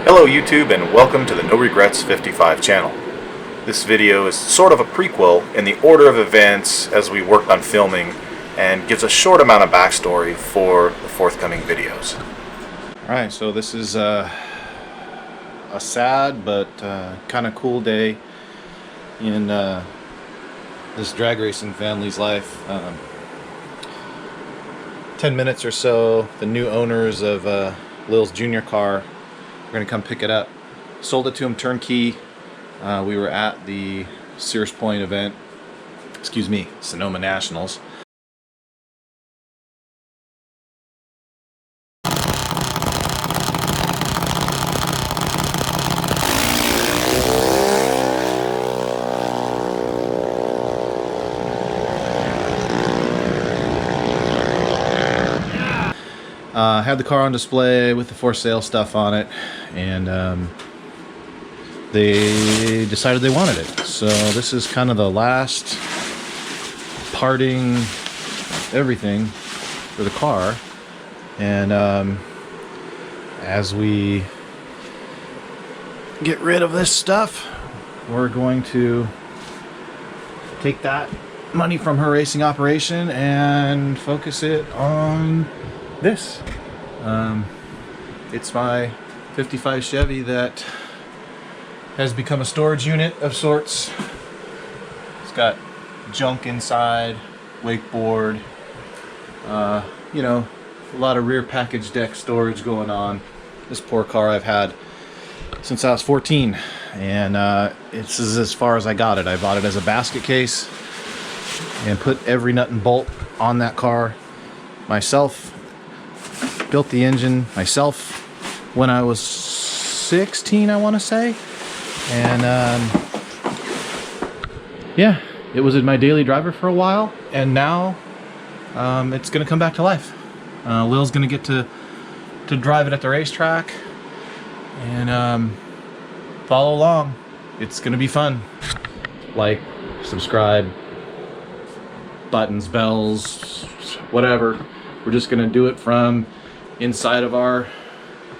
Hello YouTube and welcome to the No Regrets 55 channel. This video is sort of a prequel in the order of events as we worked on filming and gives a short amount of backstory for the forthcoming videos. Alright, so this is a sad but kind of cool day in this drag racing family's life. 10 minutes or so, the new owners of Lil's junior car are going to come pick it up. Sold it to him turnkey. We were at the Sears Point event, Sonoma Nationals. Had the car on display with the for sale stuff on it, and they decided they wanted it. So this is kind of the last parting everything for the car, and as we get rid of this stuff, we're going to take that money from her racing operation and focus it on this. It's my 55 Chevy that has become a storage unit of sorts. It's got junk inside, wakeboard, you know, a lot of rear package deck storage going on. This poor car I've had since I was 14, and this is as far as I got it. I bought it as a basket case and put every nut and bolt on that car myself. Built the engine myself when I was 16, I want to say, and yeah, it was my daily driver for a while, and now it's gonna come back to life. Lil's gonna get to drive it at the racetrack and follow along. It's gonna be fun. Like, subscribe, buttons, bells, whatever. We're just gonna do it from inside of our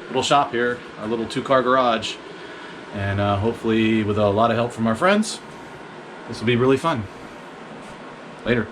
little shop here, our little two-car garage, and hopefully with a lot of help from our friends, this will be really fun. Later.